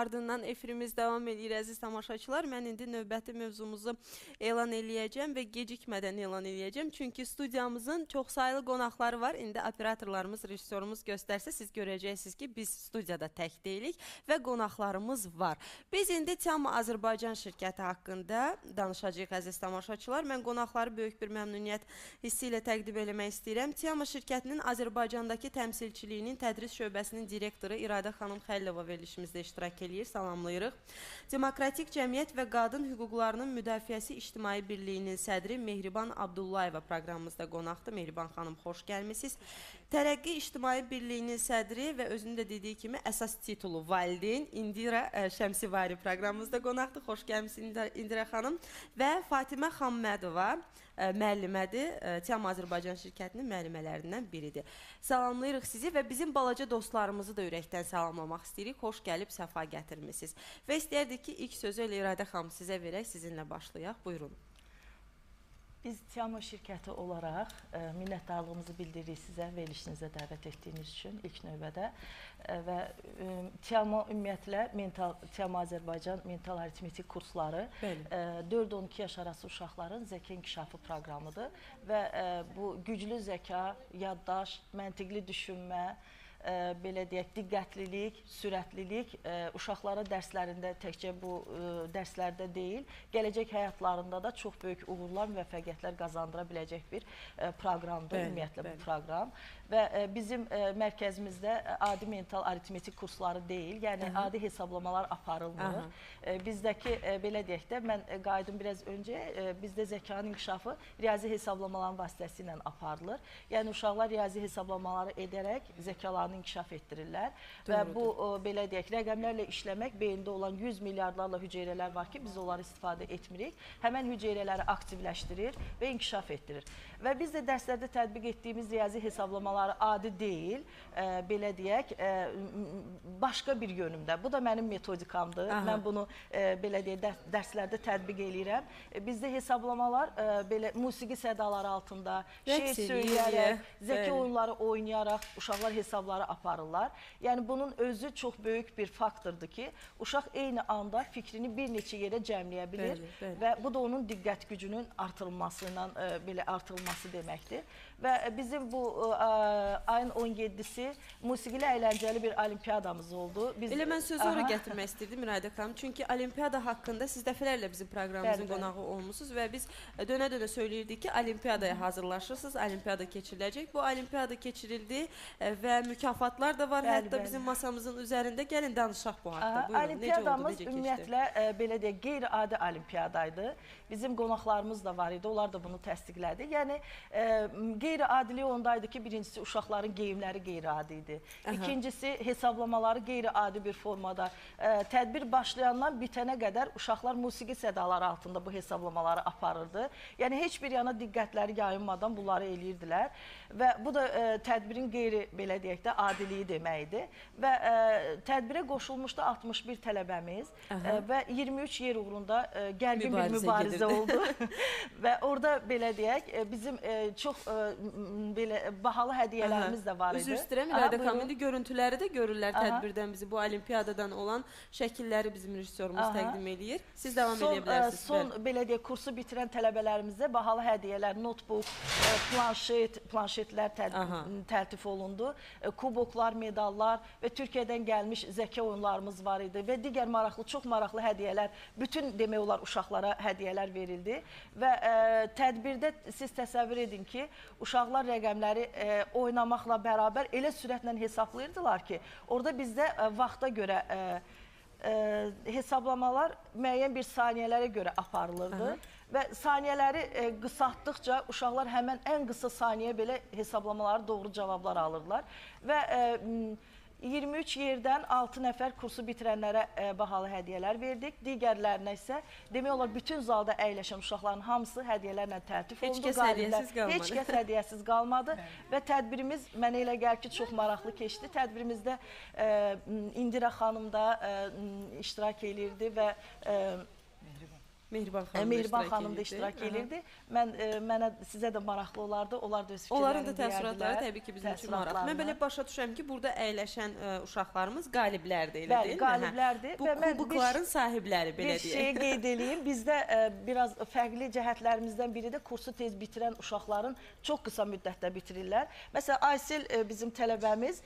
Ardından efirimiz davam edir əziz tamaşaçılar. Mən indi növbəti mövzumuzu elan eləyəcəm və gecikmədən elan eləyəcəm. Çünki studiyamızın çoxsaylı qonaqları var. İndi operatorlarımız, rejissorumuz göstərsə siz görəcəksiniz ki, biz studiyada tək deyilik və qonaqlarımız var. Biz indi Tiamo Azərbaycan şirkəti haqqında danışacağıq əziz tamaşaçılar. Mən qonaqları böyük bir məmnuniyyət hissi ilə təqdim eləmək istəyirəm. Tiamo şirkətinin Azərbaycandakı təmsilçiliyinin tədris şöbəsinin direktoru İradə xanım Xəllova verilişimizdə iştirak eləyir. Salamlayırıq. Demokratik Cəmiyyət və Qadın Hüquqlarının Müdafiəsi İctimai Birliyinin sədri Mehriban Abdullayeva proqramımızda qonaqdır. Mehriban xanım, xoş gəlmisiniz. Tərəqqi İctimai Birliyinin sədri və özünün də dediyi kimi əsas titulu valideyn İndira Şəmsivari proqramımızda qonaqdır. Xoş gəlmisiniz İndira xanım. Və Fatimə Xammədova müəllimədir. Tiamo Azərbaycan şirkətinin müəllimələrindən biridir. Salamlayırıq sizi və bizim balaca dostlarımızı da ürəkdən salamlamaq istəyirik. Xoş gəlib, səfa gətirmisiniz. Və istəyərdik ki, ilk sözü İradə xanım sizə verək, sizinlə başlayaq. Buyurun. Biz Tiamo şirkəti olaraq minnətdarlığımızı bildiririk sizə verilişinizə dəvət etdiyiniz üçün ilk növbədə və Tiamo ümumiyyətlə Tiamo Azərbaycan mental aritmetik kursları 4-12 yaş arası uşaqların zəka inkişafı proqramıdır və bu güclü zəka, yaddaş, məntiqli düşünmə, belə deyək, diqqətlilik, sürətlilik uşaqlara dərslərində təkcə bu dərslərdə deyil, gələcək həyatlarında da çox böyük uğurlar, müvəffəqiyyətlər qazandıra biləcək bir proqramdır, ümumiyyətlə bu proqram. Və bizim mərkəzimizdə adi mental aritmetik kursları deyil, yəni adi hesablamalar aparılmır. Bizdəki, belə deyək də, mən qayıdım biraz öncə, bizdə zəkanın inkişafı riyazi hesablamaların vasitəsilə aparılır. Yəni uşaqlar riyazi hesablamaları edərək zəkalarını inkişaf etdirirlər və bu, belə deyək, rəqəmlərlə işləmək, beyində olan 100 milyardlarla hüceyrələr var ki, biz onları istifadə etmirik. Həmən hüceyrələri aktivləşdirir və inkişaf etdirir. Və biz də dərslərdə tətbiq etdiyimiz riyazi hesablamaları adi deyil, belə deyək, başqa bir yönümdə. Bu da mənim metodikamdır. Mən bunu, belə deyək, dərslərdə tətbiq eləyirəm. Bizdə hesablamalar belə musiqi sədaları altında, şeir söyləyərək, zəki oyunları oynayaraq uşaqlar hesabları aparırlar. Yəni bunun özü çox böyük bir faktordur ki, uşaq eyni anda fikrini bir neçə yerə cəmləyə bilir və bu da onun diqqət gücünün artırılmasıyla belə artırılması deməkdir. Və bizim bu ayın 17-si musiqili əyləncəli bir olimpiyadamız oldu. Elə mən sözü ora gətirmək istəyirdim İradə xanım. Çünki olimpiyada haqqında siz dəfələrlə bizim proqramımızın qonağı olmuşsunuz və biz dönə-dönə söyləyirdik ki, olimpiyadaya hazırlaşırsınız, olimpiyada keçiriləcək. Bu olimpiyada keçirildi və mükafatlar da var, hətta bizim masamızın üzərində. Gəlin danışaq bu haqda. Buyurun, olimpiyadamız ümumiyyətlə, belə deyək, qeyri-adi olimpiyadaydı. Bizim qonaqlarımız da var idi, onlar da bunu təsdiqlədi. Yəni, qeyri-adiliyi ondaydı ki, birincisi uşaqların geyimləri qeyri-adi idi. İkincisi, hesablamaları qeyri-adi bir formada. Tədbir başlayandan bitənə qədər uşaqlar musiqi sədaları altında bu hesablamaları aparırdı. Yəni, heç bir yana diqqətləri yayınmadan bunları eləyirdilər. Və bu da tədbirin qeyri, belə deyək də, adiliyi deməkdir. Və tədbirə qoşulmuşdu 61 tələbəmiz və 23 yer uğrunda gərgin bir mübarizə oldu. Və orada, belə deyək, bizim çox bahalı hədiyyələrimiz də var idi. Üzr istəyirəm, İradə xanım, indi görüntüləri də görürlər tədbirdən bizi, bu olimpiyadadan olan şəkilləri bizim rejissorumuz təqdim edir. Siz davam edə bilərsiniz. Son, belə deyək, kursu bitirən tələbələrimizə bahalı hədiyyələr, notebook, planşetlər təltif olundu, kuboklar, medallar və Türkiyədən gəlmiş zəka oyunlarımız var idi və digər maraqlı, çox maraqlı hədiyyələr, bütün demək olar uşaqlara hədiyyələr verildi və tədbirdə siz təsəvvür edin ki, uşaqlar rəqəmləri oynamaqla bərabər elə sürətlə hesablayırdılar ki, orada bizdə vaxta görə hesablamalar müəyyən bir saniyələrə görə aparılırdı və saniyələri qısaltdıqca uşaqlar həmən ən qısa saniyə belə hesablamaları doğru cavablar alırlar və 23 yerdən 6 nəfər kursu bitirənlərə bahalı hədiyyələr verdik. Digərlərinə isə demək olar bütün zalda əyləşən uşaqların hamısı hədiyyələrlə tərtib olundu. Heç kəs hədiyyəsiz qalmadı. Heç kəs hədiyyəsiz qalmadı və tədbirimiz mənə elə gəlir ki, çox maraqlı keçdi. Tədbirimizdə İndira xanım da iştirak edirdi və Mehriban xanım da iştirak edirdi. Mənə sizə də maraqlı olardı. Onlar da öz fikirlərini Onların da təəssüratları təbii ki, bizim üçün maraqlı. Mən belə başa düşürəm ki, burada əyləşən uşaqlarımız qaliblərdir, elə deyil mi? Bəli, qaliblərdir. Bu kubokların sahibləri, belə deyək. Bir şey qeyd edeyim. Bizdə biraz fərqli cəhətlərimizdən biri də kursu tez bitirən uşaqların çox qısa müddətdə bitirirlər. Məsələn, Aysel bizim tələbəmiz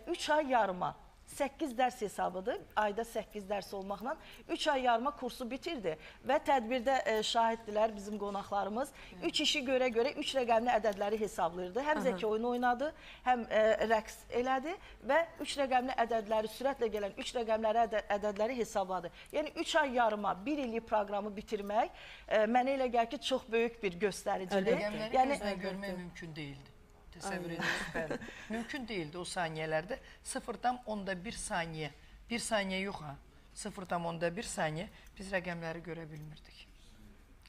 3 ay yarıma 8 dərs hesabıdır. Ayda 8 dərs olmaqla 3 ay yarıma kursu bitirdi və tədbirdə şahiddirlər bizim qonaqlarımız. 3 işi görə 3 rəqəmli ədədləri hesablayırdı. Həm zəki oyunu oynadı, həm rəqs elədi və 3 rəqəmli ədədləri, sürətlə gələn 3 rəqəmli ədədləri hesabladı. Yəni 3 ay yarıma 1 illik proqramı bitirmək mənə elə gəlir ki, çox böyük bir göstəricidir. Rəqəmləri gözlə görmək mümkün deyildi. Təsəvvür edirsiniz. Mümkün deyildi o saniyələrdə 0,1 saniyə, 1 saniyə yox ha, 0,1 saniyə biz rəqəmləri görə bilmirdik.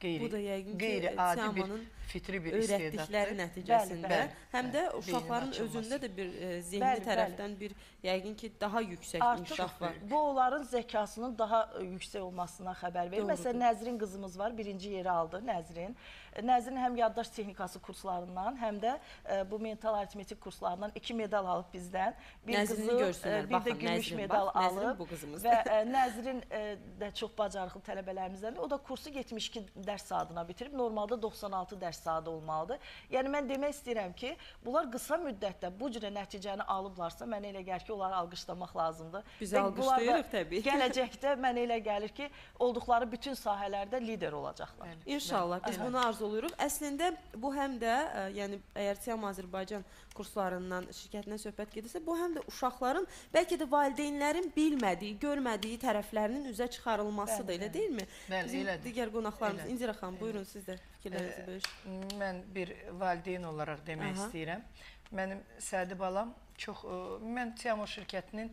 Bu da yəqin ki, Qeyri-adi bir fitri bir öyrətdikləri nəticəsində, həm də uşaqların özündə də bir zehni tərəfdən bir yəqin ki, daha yüksək inkişaf var. Bu onların zəkasının daha yüksək olmasına xəbər verir. Məsələn, Nəzrin qızımız var, birinci yeri aldı Nəzrin. Nəzrin həm yaddaş texnikası kurslarından, həm də bu mental aritmetik kurslarından 2 medal alıb bizdən. Nəzrini görsünlər, bir də gümüş medal alıb və Nəzrin də çox bacarıqlı tələbələrimizdən. O da kursu 72 dərs saatına bitirib, normalda 96 dərs saatı olmalıdır. Yəni, mən demək istəyirəm ki, bunlar qısa müddətdə bu cürə nəticəni alıblarsa, mənə elə gəlir ki, onları alqışlamaq lazımdır. Biz alqışlayırıq təbii. Gələcəkdə mənə elə gəlir ki, olduqları bütün sahələrdə lider olacaqlar. İnşallah, biz bunu arzuluruq. Əslində, bu həm də, yəni, əgər Tiamo Azərbaycan kurslarından, şirkətindən söhbət gedirsə, bu həm də uşaqların, bəlkə də valideynlərin bilmədiyi, görmədiyi tərəflərinin üzə çıxarılmasıdır, elə deyilmi? Bizim digər qonaqlarımız, İndira xanım, buyurun siz də fikirlərinizi bölüşün. Mən bir valideyn olaraq demək istəyirəm. Mənim Sədi balam mən Tiamo şirkətinin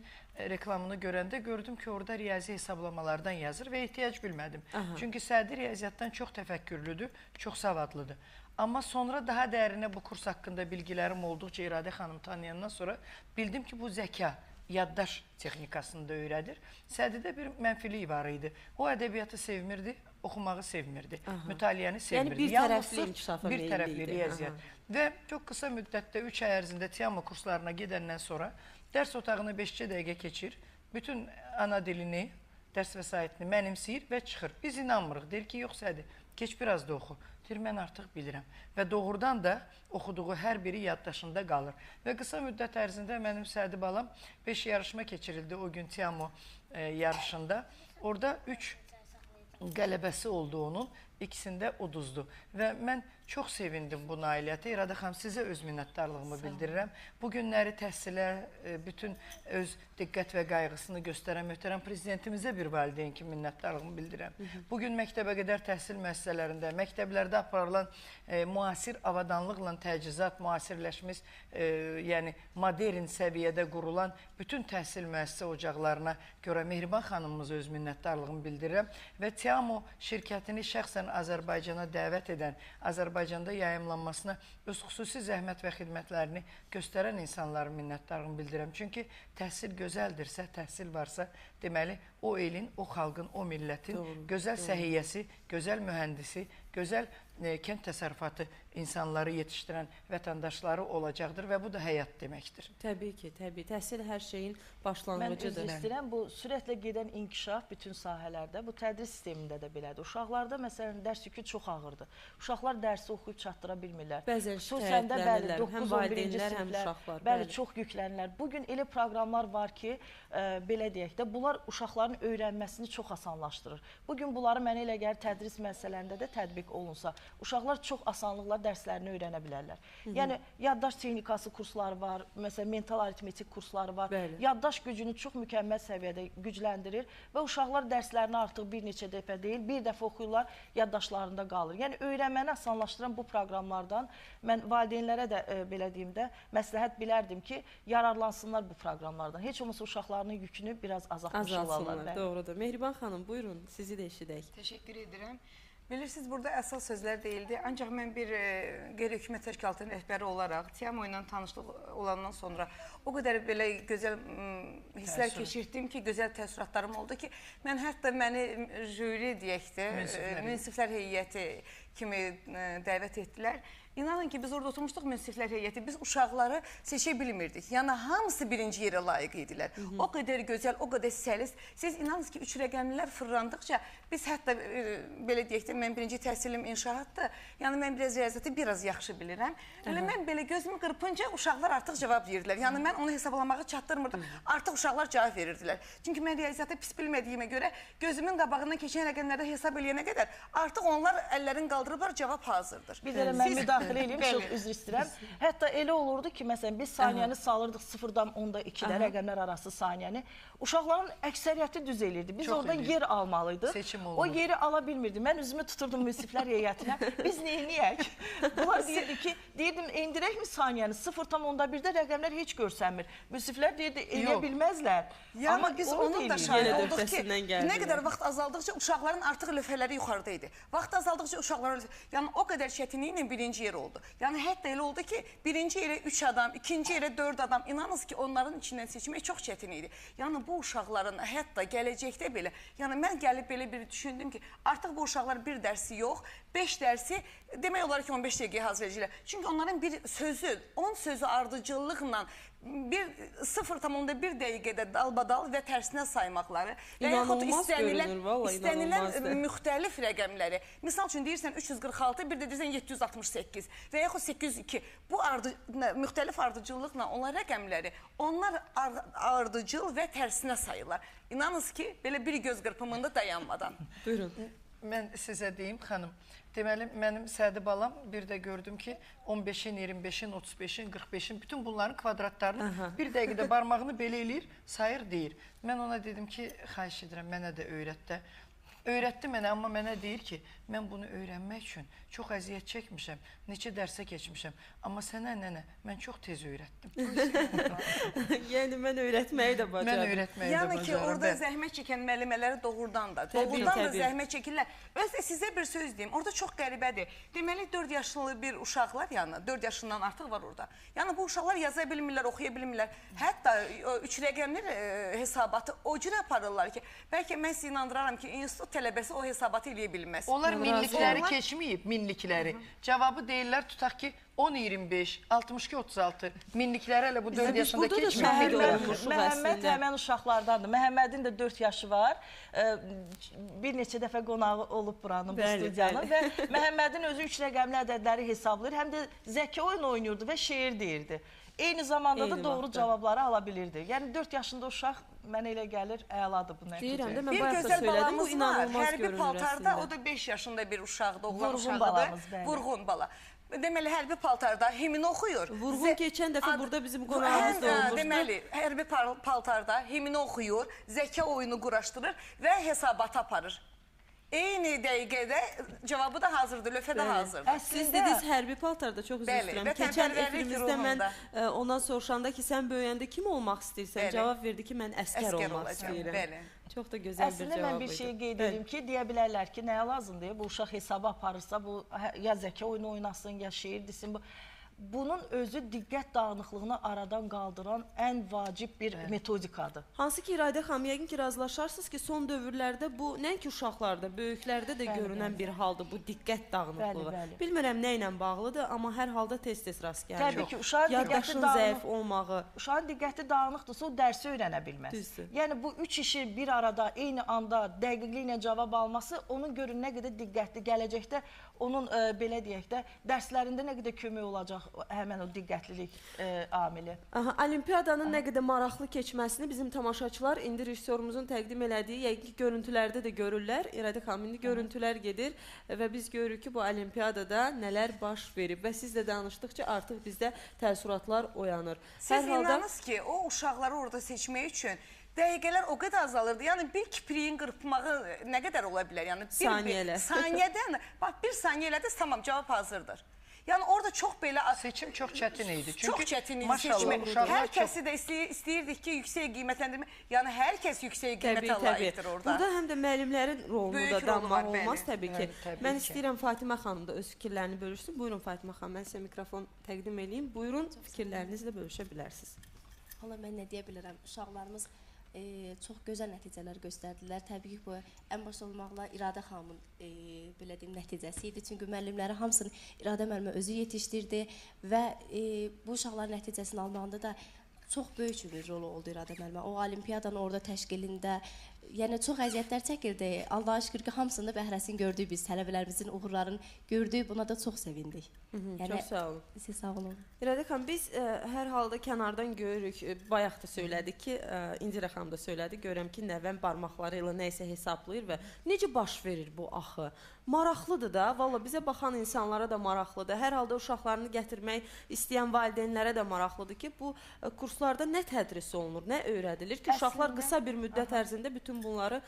reklamını görəndə gördüm ki, orada riyazi hesablamalardan yazır və ehtiyac bilmədim. Çünki Sədi riyaziyyatdan çox təfəkkürlüdür, çox savadlıdır. Amma sonra daha dərinə bu kurs haqqında bilgilərim olduqca İradə xanım tanıyandan sonra bildim ki, bu zəka, yaddaş texnikasını da öyrədir. Sədidə bir mənfilik var idi. O ədəbiyyatı sevmirdi, oxumağı sevmirdi, mütaliəni sevmirdi. Yəni, bir tərəfli inkişafa meyilli idi. Bir tərəfli riyaziyyat. Və çox qısa müddətdə 3 ay ərzində Tiamo kurslarına gedəndən sonra dərs otağını 5-2 dəqiqə keçir, bütün ana dilini, dərs vəsaitini mənimsəyir və çıxır. Biz inanmırıq, deyir ki, yox Sədi, keç biraz da oxu. Deyir, mən artıq bilirəm. Və doğrudan da oxuduğu hər biri yaddaşında qalır. Və qısa müddət ərzində mənim Sədi balam 5 yarışma keçirildi o gün Tiamo yarışında. Orada 3 qələbəsi oldu onun, ikisində uduzdu. Və mən çox sevindim bu nailiyyətə. İradə xanım, sizə öz minnətdarlığımı bildirirəm. Bu günləri təhsilə, bütün öz diqqət və qayğısını göstərən möhtərəm prezidentimizə bir valideyn kimi minnətdarlığımı bildirirəm. Bugün məktəbə qədər təhsil müəssisələrində, məktəblərdə aparılan müasir avadanlıqla təchizat, müasirləşmiş, yəni modern səviyyədə qurulan bütün təhsil müəssisə ocaqlarına görə Mehriban xanımımıza öz minnətdarlığımı bildirirəm və Tiamo şirkətini şəxsən Azərbaycana dəvət edən, Azərbaycanda yayımlanmasına öz xüsusi zəhmət və xidmətlərini göstərən insanların minnətdarlığımı bildirirəm. Çünki təhsil gözəldirsə, təhsil varsa, deməli, o elin, o xalqın, o millətin gözəl səhiyyəsi, gözəl mühəndisi, gözəl kənd təsərrüfatı insanları yetişdirən vətəndaşları olacaqdır və bu da həyat deməkdir. Təbii ki, təbii. Təhsil hər şeyin başlanğıcıdır. Mən istəyirəm, bu sürətlə gedən inkişaf bütün sahələrdə, bu tədris sistemində də belədir. Uşaqlarda, məsələn, dərs yükü çox ağırdır. Uşaqlar dərsi oxuyub çatdıra bilmirlər. Bəzən şikayətlənirlər, həm valideynlər, həm uşaqlar. Bəli, çox yüklənirlər. Bugün elə proqramlar var ki, belə deyək də, bunlar bunlar uşaqların öyrənməsini çox asanlaşdırır. Bugün bunları mənə elə gəlir tədris müəssisələrində də tətbiq olunsa, uşaqlar çox asanlıqla dərslərini öyrənə bilərlər. Yəni, yaddaş texnikası kursları var, məsələn, mental aritmetik kursları var. Yaddaş gücünü çox mükəmməl səviyyədə gücləndirir və uşaqlar dərslərini artıq bir neçə dəfə deyil, bir dəfə oxuyurlar, yaddaşlarında qalır. Yəni, öyrənməni asanlaşdıran bu proqramlardan mən valideynlərə də, belə deyim də, məsləhət bilərdim ki, yararlansınlar bu proqramlardan. Heç olmasa uşaqlarının yükünü biraz azaltmış olarlar. Doğrudur. Mehriban xanım, buyurun, sizi də eşidək. Təşəkkür edirəm. Bilirsiniz, burada əsas sözlər deyildi. Ancaq mən bir qeyri-hökumət təşkilatının rəhbəri olaraq Tiamo ilə tanışlıq olandan sonra o qədər belə gözəl hisslər keçirdim ki, gözəl təəssüratlarım oldu ki, mən hətta məni jüri deyək də, münsiflər heyəti kimi dəvət etdilər. İnanın ki, biz orada oturmuşduq münsiflər heyəti, biz uşaqları seçə bilmirdik. Yəni, hamısı birinci yerə layiq idilər. O qədər gözəl, o qədər səlis. Siz inanınız ki, 3 rəqəmlilər fırlandıqca, biz hətta, belə deyək də, mən birinci təhsilim inşaatdır. Yəni, mən biraz riyaziyyatı biraz yaxşı bilirəm. Elə mən belə gözümü qırpınca uşaqlar artıq cavab verirdilər. Yəni, mən onu hesablamağı çatdırmırdım. Artıq uşaqlar cavab verirdilər. Çünki mən riyaziyyatı pis bilmədiyimə görə gözümün qabağından keçən rəqəmlərdə hesab eləyənə qədər artıq onlar əllərini qaldırıblar, cavab hazırdır. Bir də mən müdaxilə eləyim, çox üzr istəyirəm. Hətta elə olurdu ki, məsələn, biz saniyəni salırdıq 0,2-lə rəqəmlər arası saniyəni. Uşaqların əksəriyyəti düz elirdi. Biz oradan yer almalıydıq. O yeri ala bilmirdi. Mən üzümü tuturdum münsiflər heyətinə. Biz neyniyək? Bunlar deyirdi ki, deyirdim, endirəkmi saniyəni? 0,1-də rəqəmlər heç görsənmir. Münsiflər deyirdi, eləyə bilməzlər. Amma biz onun da şahid olduq ki, nə qədər vaxt azaldıqca uşaqların artıq lövhələri yuxarıda idi. Vaxt azaldıqca uşaqların yəni o qədər çətinliklə birinci yer oldu. Yəni hətta elə oldu ki, birinci yerə 3 adam, ikinci yerə 4 adam. İnanınız ki, onların içindən seçmək çox çətin idi. Yəni bu uşaqların hətta gələcəkdə belə, yəni mən gəlib belə bir düşündüm ki, artıq bu uşaqlar bir dərsi yox, 5 dərsi demək olar ki, 15 dəqiqəyə hazır edəcəklər. Çünki onların bir sözü, 10 sözü ardıcıllıqla 0,1 dəqiqədə dalbadal və tərsinə saymaqları və yaxud istənilən müxtəlif rəqəmləri. Misal üçün deyirsən 346, bir də deyirsən 768 və yaxud 802. Bu müxtəlif ardıcıllıqla onlar rəqəmləri, onlar ardıcıl və tərsinə sayırlar. İnanınız ki, belə bir göz qırpımında dayanmadan. Buyurun. Mən sizə deyim, xanım, deməli, mənim Sədi balam bir də gördüm ki, 15-in, 25-in, 35-in, 45-in, bütün bunların kvadratlarını bir dəqiqədə barmağını belə eləyir, sayır, deyir. Mən ona dedim ki, xahiş edirəm, mənə də öyrət də. Öyrətdi mənə, amma mənə deyir ki, mən bunu öyrənmək üçün çox əziyyət çəkmişəm, neçə dərsə keçmişəm. Amma sənə, nənə, mən çox tez öyrətdim. Yəni, mən öyrətməyi də bacarım. Mən öyrətməyi də bacarım. Yəni ki, orada zəhmət çəkən müəllimələri doğrudan da zəhmət çəkirlər. Özdə sizə bir söz deyim, orada çox qəribədir. Deməli, 4 yaşlı bir uşaqlar, yəni 4 yaşından artıq var orada. Yəni, bu uşaqlar yaza bilmirlər, oxuya bilmirlər. Hətta 3 rəqəmli hesabatı o cür aparırlar ki, bəlkə mən sizi inandıraram ki, institut tələbəsi o hesabatı eləyə bilməz. Onlar minlikləri keçməyib, minlikləri. Cavabı deyirlər, tutaq ki, 10-25, 62-36 minlikləri hələ bu 4 yaşında keçməyib. Məhəmməd həmən uşaqlardandır. Məhəmmədin də 4 yaşı var. Bir neçə dəfə qonağı olub buranın, bu studiyanın. Və Məhəmmədin özü 3 rəqəmli ədədləri hesablayır. Həm də zəki oyun oynayırdı və şeir deyirdi. Eyni zamanda da doğru cavabları ala bilirdi. Yəni 4 yaşında uşaq mənə elə gəlir, əladır bu nəticə. Deyirəm də, mən bir bayaq da gözəl söylədim, bu balamız var, inanılmaz hərbi görünür paltarda, əslində. o da 5 yaşında bir uşaqdır, oğlan Vurğun uşağıdır. balamız, bəli. Vurğun bala. Deməli, hərbi paltarda himni oxuyur. Vurğun keçən dəfə burada bizim qonağımız da olmuşdu. Deməli, hərbi paltarda himni oxuyur, zəka oyunu quraşdırır və hesabat aparır. Eyni dəqiqədə cavabı da hazırdır, lövhə də hazırdır. Siz dediniz hərbi paltarda, çox üzr istəyirəm. Keçən vətənpərvərlik efirimizdə mən ruhunda. ondan soruşanda ki, sən böyüyəndə kim olmaq istəyirsən? Cavab verdi ki, mən əskər olmaq istəyirəm. Çox da gözəl bir Əslində cavab mən bir idi. şey qeyd edeyim ki, deyə bilərlər ki, nəyə lazımdır? Bu uşaq hesabı aparırsa, bu ya zəka oyunu oynasın, ya şeir desin. Bunun özü diqqət dağınıqlığını aradan qaldıran ən vacib bir metodikadır. Hansı ki, İradə xanım, yəqin ki, razılaşarsınız ki, son dövrlərdə bu, nəinki uşaqlarda, böyüklərdə də görünən bir haldır bu diqqət dağınıqlığı. Bilmirəm nə ilə bağlıdır, amma hər halda tez-tez rast gəlir. Təbii ki, uşağın yaddaşın zəif olmağı. Uşağın diqqəti dağınıqdırsa, o dərsi öyrənə bilməz. Düzdür. Yəni, bu 3 işi bir arada, eyni anda dəqiqliklə cavab alması, onun görün nə qədər diqqətli gələcəkdə, onun, belə deyək də, dərslərində nə qədər kömək olacaq həmən o diqqətlilik amili. Aha, Olimpiyadanın nə qədər maraqlı keçməsini bizim tamaşaçılar indi rejissorumuzun təqdim elədiyi yəqin ki, görüntülərdə də görürlər. İradə xanım, indi görüntülər gedir və biz görürük ki, bu Olimpiyadada nələr baş verib və siz də danışdıqca artıq bizdə təəssüratlar oyanır. Siz inanınız ki, o uşaqları orada seçmək üçün dəqiqələr o qədər azalırdı. Yəni bir kipriyin qırpmağı nə qədər ola bilər? Yəni saniyədən, bax bir saniyə elədi, tamam, cavab hazırdır. Yəni orada çox belə... Seçim çox çətin idi. Çox çətin idi seçmək. Hər kəsi də istəyirdik ki, yüksək qiymətləndirmə. Yəni hər kəs yüksək qiymətə layiqdir orada. Burada həm də müəllimlərin rolunu da danmaq olmaz təbii ki. Mən istəyirəm Fatimə xanım da öz fikirlərini bölüşsün. Buyurun Fatimə xanım, mən sizə mikrofon təqdim edeyim. Buyurun, fikirlərinizlə bölüşə bilərsiniz. Valla mən nə deyə bilərəm, uşaqlarımız çox gözəl nəticələr göstərdilər. Təbii ki, bu ən başda olmaqla İradə xanımın belə deyim nəticəsi idi. Çünki müəllimləri hamısını İradə müəllimə özü yetişdirdi və bu uşaqların nəticəsini almağında da çox böyük bir rolu oldu İradə müəllimə. O olimpiyadanın orada təşkilində yəni çox əziyyətlər çəkirdi. Allah'a şükür ki, hamısını bəhrəsini gördük biz, tələbələrimizin uğurlarını gördük. Buna da çox sevindik. Çox sağ olun. Siz sağ olun. İradə xanım, biz hər halda kənardan görürük, bayaq da söylədik ki, İndira xanım da söylədi, görürəm ki, nəvəm barmaqları ilə nə isə hesablayır və necə baş verir bu axı? Maraqlıdır da, valla bizə baxan insanlara da maraqlıdır. Hər halda uşaqlarını gətirmək istəyən valideynlərə də maraqlıdır ki, bu kurslarda nə tədris olunur, nə öyrədilir ki, uşaqlar qısa bir müddət ərzində bütün bunları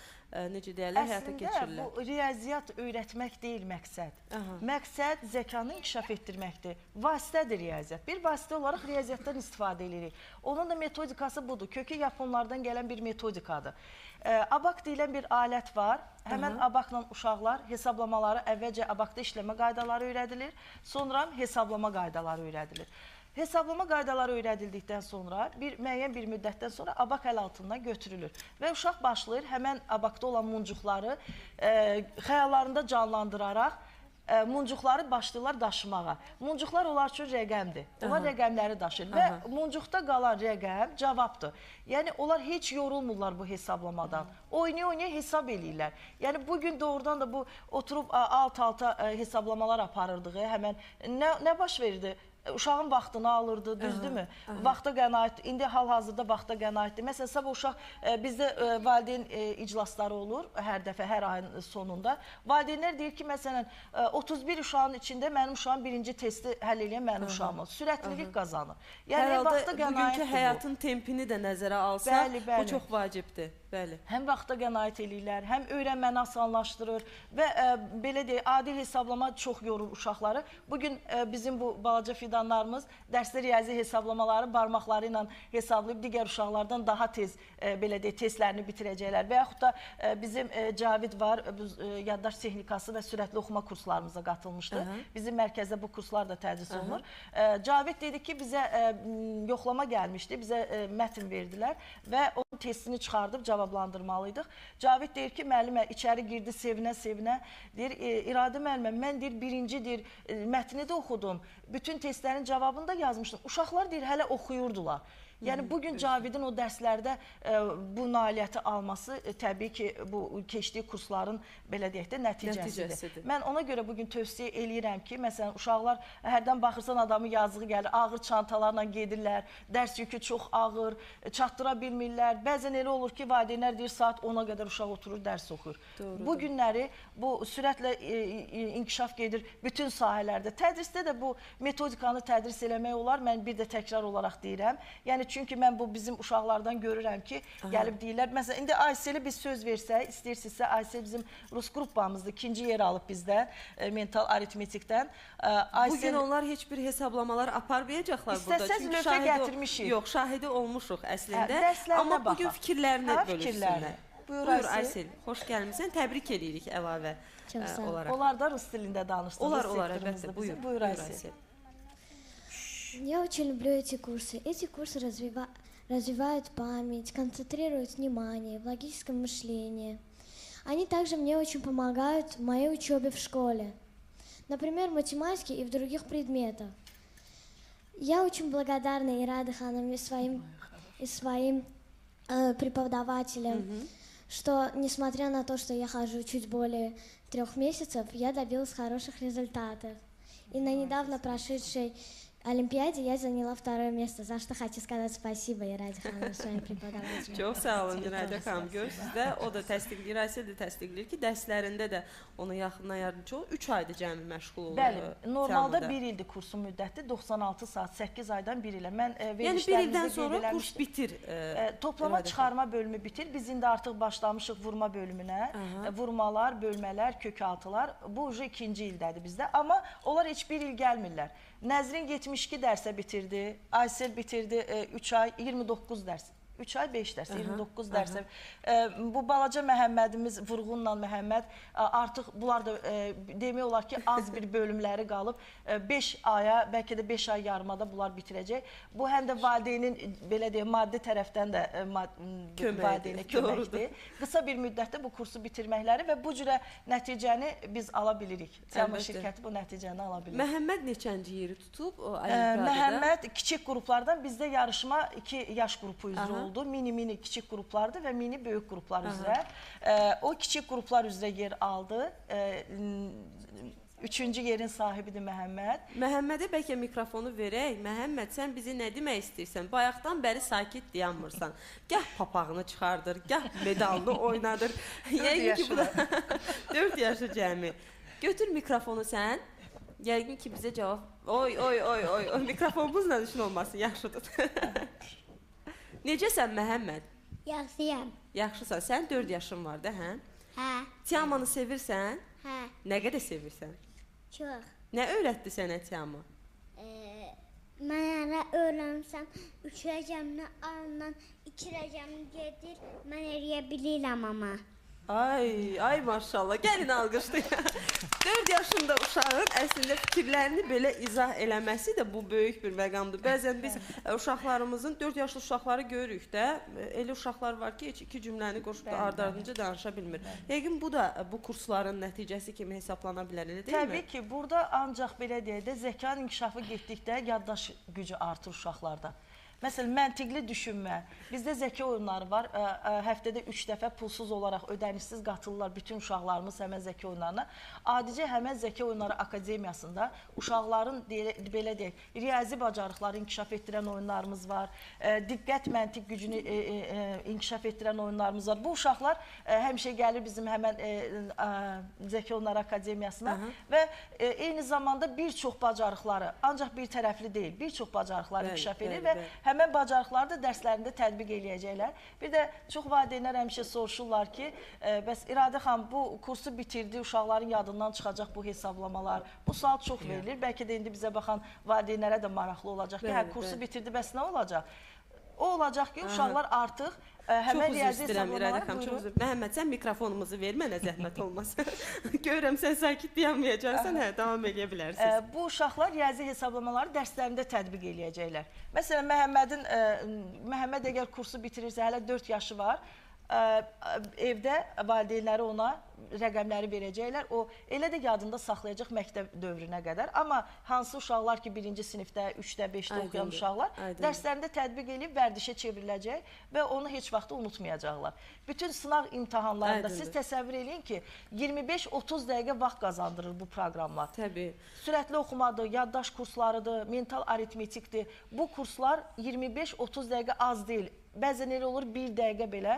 necə deyərlər, həyata keçirirlər. Əslində bu riyaziyyat öyrətmək deyil məqsəd. Məqsəd zəkanı inkişaf etdirməkdir. Vasitədir riyaziyyat. Bir vasitə olaraq riyaziyyatdan istifadə edirik. Onun da metodikası budur. Kökü Yaponlardan gələn bir metodikadır. ABAQ deyilən bir alət var. Həmən ABAQ-la uşaqlar hesablamaları əvvəlcə ABAQ-da işləmə qaydaları öyrədilir, sonra hesablama qaydaları öyrədilir. Hesablama qaydaları öyrədildikdən sonra müəyyən bir müddətdən sonra ABAQ əl altından götürülür və uşaq başlayır həmən ABAQ-da olan muncuqları xəyallarında canlandıraraq muncuqları başlayırlar daşımağa. Muncuqlar onlar üçün rəqəmdir. Onlar rəqəmləri daşıyır və muncuqda qalan rəqəm cavabdır. Yəni, onlar heç yorulmurlar bu hesablamadan. Oynaya-oynaya hesab eləyirlər. Yəni, bugün doğrudan da bu oturub alt-alta hesablamalar aparırdığı həmən nə baş verirdi? Uşağın vaxtını alırdı, düzdürmü? Vaxta qənaət, indi hal-hazırda vaxta qənaətdir. Məsələn, sabah uşaq, bizdə valideyn iclasları olur hər dəfə, hər ayın sonunda. Valideynlər deyir ki, məsələn, 31 uşağın içində mənim uşağım birinci testi həll eləyən mənim uşağım. Sürətlilik qazanır. Yəni, bugünkü həyatın tempini də nəzərə alsa, bu çox vacibdir. Həm vaxta qənaət eləyirlər, həm öyrənməni asanlaşdırır və belə deyək, adil hesablama çox yorur uşaqları. Bugün bizim bu balaca fidanlarımız dərsdə riyazi hesablamaları barmaqları ilə hesablayıb digər uşaqlardan daha tez belə deyək, testlərini bitirəcəklər. Və yaxud da bizim Cavid var, yaddaş texnikası və sürətli oxuma kurslarımıza qatılmışdı. Bizim mərkəzdə bu kurslar da tədris olunur. Cavid dedi ki, bizə yoxlama gəlmişdi, bizə mətn verdilər və onun testini çıxardıb cavablandırmalıydıq. Cavid deyir ki, müəllimə içəri girdi sevinə-sevinə. Deyir, İradə müəllimə, mən deyir, birincidir, mətni də oxudum. Bütün testlərin cavabını da yazmışdım. Uşaqlar deyir, hələ oxuyurdular. Yəni, bugün Cavidin o dərslərdə bu nailiyyəti alması təbii ki, bu keçdiyi kursların belə deyək də nəticəsidir. Mən ona görə bugün tövsiyə eləyirəm ki, məsələn, uşaqlar hərdən baxırsan adamın yazığı gəlir, ağır çantalarla gedirlər, dərs yükü çox ağır, çatdıra bilmirlər. Bəzən elə olur ki, valideynlər deyir, saat 10-a qədər uşaq oturur, dərs oxuyur. Bu günləri bu sürətlə inkişaf gedir bütün sahələrdə. Tədrisdə də bu metodikanı tədris eləmək olar. Mən bir də təkrar olaraq deyirəm. Yəni, çünki mən bu bizim uşaqlardan görürəm ki, gəlib deyirlər. Məsələn, indi Ayseli biz söz versək, istəyirsinizsə, Aysel bizim Rus qrupamızda ikinci yer alıb bizdən, mental aritmetikdən. Bugün onlar heç bir hesablamalar aparmayacaqlar burada. İstəsəz lövhə gətirmişik. Yox, şahidi olmuşuq əslində. Amma bugün fikirlərini bölüşsünlər. Buyur Aysel, xoş gəlmişsən. Təbrik edirik əlavə olaraq. Onlar da Rus dilində danışdınız. Olar, əlbəttə. Buyur Aysel. Я очень люблю эти курсы. Эти курсы развивают память, концентрируют внимание в логическом мышлении. Они также мне очень помогают в моей учебе в школе. Например, в математике и в других предметах. Я очень благодарна Ираде Хановне и своим преподавателям, что, несмотря на то, что я хожу чуть более 3 месяцев, я добилась хороших результатов. И на недавно прошедшей Олимпиаде я заняла 2-е место, за что хочу сказать спасибо Ираде Ханım, своим преподавателям. Çox sağ olun İradə xanım. Görürsünüz də, o da təsdiqləyir, Aysel də təsdiqləyir ki, dərslərində də ona yaxından yardımcı olur. 3 aydır cəmi məşğul olur. Bəli, normalda 1 ildir kursun müddəti, 96 saat, 8 aydan 1 ilə. Mən Yəni 1 ildən sonra kurs bitir. Toplama çıxarma bölümü bitir. Biz indi artıq başlamışıq vurma bölümünə. Vurmalar, bölmələr, kökaltılar. Bu ucu 2-ci ildədir bizdə. Amma onlar heç 1 il gəlmirlər. Nəzrin 72 dərsə bitirdi, Aysel bitirdi 3 ay, 29 dərs. 3 ay 5 dərs, 29 dərsə. Bu balaca Məhəmmədimiz, Vurğunla Məhəmməd artıq bunlar da demək olar ki, az bir bölümləri qalıb. 5 aya, bəlkə də 5 ay yarımada bunlar bitirəcək. Bu həm də valideynin, belə deyək, maddi tərəfdən də valideynə köməkdir. Qısa bir müddətdə bu kursu bitirməkləri və bu cürə nəticəni biz ala bilirik. Tiamo şirkəti bu nəticəni ala bilir. Məhəmməd neçənci yeri tutub o olimpiadada? Məhəmməd kiçik qruplardan, bizdə yarışma 2 yaş qrupu üzrə oldu. Mini kiçik qruplardır və mini böyük qruplar üzrə. O kiçik qruplar üzrə yer aldı. 3-cü yerin sahibidir Məhəmməd. Məhəmmədə bəlkə mikrofonu verək. Məhəmməd, sən bizi nə demək istəyirsən? Bayaqdan bəri sakit dayanmırsan. Gah papağını çıxardır, gah medalını oynadır. 4 yaşı cəmi. Götür mikrofonu sən. Yəqin ki, bizə cavab... Oy, mikrofonumuzla işin olmasın, yaxşıdır. Necəsən Məhəmməd? Yaxşıyam. Yaxşısan. Sən 4 yaşın var da, hə? Hə. Tiamanı sevirsən? Hə. Nə qədər sevirsən? Çox. Nə öyrətdi sənə Tiama? Mən hələ öyrənsəm 3 rəqəmini alınan 2 rəqəmini gedir, mən eləyə bilirəm amma. Ay maşallah, gəlin alqışlayın. 4 yaşında uşağın əslində fikirlərini belə izah eləməsi də bu böyük bir məqamdır. Bəzən biz uşaqlarımızın, 4 yaşlı uşaqları görürük də, elə uşaqlar var ki, heç 2 cümləni qoşub da ardınca danışa bilmir. Yəqin bu da bu kursların nəticəsi kimi hesablana bilər, elə deyilmi? Təbii ki, burada ancaq belə deyək də, zəkanın inkişafı getdikdə yaddaş gücü artır uşaqlarda. Məsələn, məntiqli düşünmə. Bizdə zəka oyunları var. Həftədə 3 dəfə pulsuz olaraq ödənişsiz qatılırlar bütün uşaqlarımız həmən zəka oyunlarına. Adicə həmən zəka oyunları akademiyasında uşaqların, belə deyək, riyazi bacarıqları inkişaf etdirən oyunlarımız var. Diqqət, məntiq gücünü inkişaf etdirən oyunlarımız var. Bu uşaqlar həmişə gəlir bizim həmən zəka oyunları akademiyasına və eyni zamanda bir çox bacarıqları, ancaq bir tərəfli deyil, bir çox bacarıqları inkişaf edir və həmən bacarıqları da dərslərində tətbiq eləyəcəklər. Bir də çox valideynlər həmişə soruşurlar ki, bəs İradə xanım bu kursu bitirdi, uşaqların yadından çıxacaq bu hesablamalar. Bu sual çox verilir. Bəlkə də indi bizə baxan valideynlərə də maraqlı olacaq ki, hə, kursu bitirdi, bəs nə olacaq? O olacaq ki, uşaqlar artıq həmən riyazi hesablamalar buyurur. Məhəmməd, sən mikrofonumuzu ver, mənə zəhmət olmasın. Görürəm, sən sakit dayanmayacaqsan, hə, davam edə bilərsiniz. Bu uşaqlar riyazi hesablamaları dərslərində tətbiq eləyəcəklər. Məsələn, Məhəmməd əgər kursu bitirirsə, hələ 4 yaşı var, evdə valideynləri ona rəqəmləri verəcəklər. O elə də yadında saxlayacaq məktəb dövrünə qədər. Amma hansı uşaqlar ki, 1-ci sinifdə, 3-də, 5-də oxuyan uşaqlar dərslərində tətbiq edib vərdişə çevriləcək və onu heç vaxt unutmayacaqlar. Bütün sınaq imtahanlarında siz təsəvvür edin ki, 25-30 dəqiqə vaxt qazandırır bu proqramlar. Təbii. Sürətli oxumadır, yaddaş kurslarıdır, mental aritmetikdir. Bu kurslar 25-30 dəqiqə az deyil. Bəzən elə olur 1 dəqiqə belə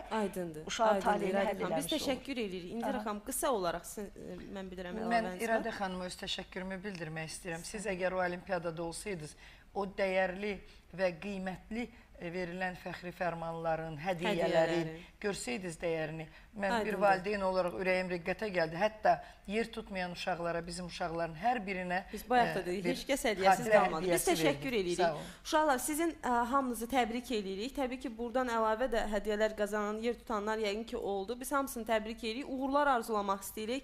uşaq taleyini həll eləmiş olur. Biz təşəkkür edirik. İndira xanım, qısa olaraq mən bilirəm. Mən İradə xanıma öz təşəkkürümü bildirmək istəyirəm. Siz əgər o olimpiyadada olsaydınız, o dəyərli və qiymətli verilən fəxri fərmanların, hədiyyələrin görsəydiniz dəyərini. Mən bir valideyn olaraq ürəyim riqqətə gəldi. Hətta yer tutmayan uşaqlara, bizim uşaqların hər birinə biz bayaq da dedik, heç kəs hədiyyəsiz qalmadı. Biz təşəkkür edirik. Uşaqlar, sizin hamınızı təbrik edirik. Təbii ki, buradan əlavə də hədiyyələr qazanan, yer tutanlar yəqin ki, oldu. Biz hamısını təbrik edirik. Uğurlar arzulamaq istəyirik.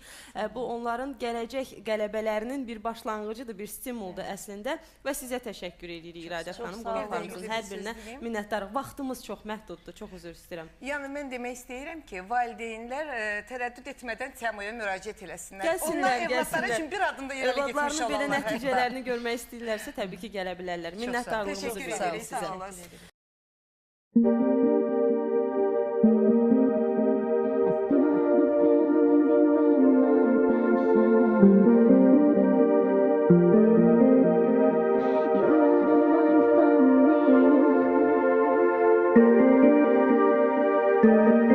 Bu, onların gələcək qələbələrinin bir başlanğıcıdır, bir stimuldur əslində və sizə təşəkkür edirik İradə xanım. Qonaqlarımızın hər birinə minnətdarıq. Vaxtımız çox məhduddur, çox üzr istəyirəm. Yəni, mən demək istəyirəm ki, valideynlər tərəddüd etmədən Tiamoya müraciət eləsinlər. Gəlsinlər, onlar evlatları üçün bir adım da irəli getmiş olarlar. Evlatlarının belə nəticələrini görmək istəyirlərsə, təbii ki, gələ bilərlər. Minnətdarlığımızı bildirik sizə. Təşəkkür edirik, sağ olasın.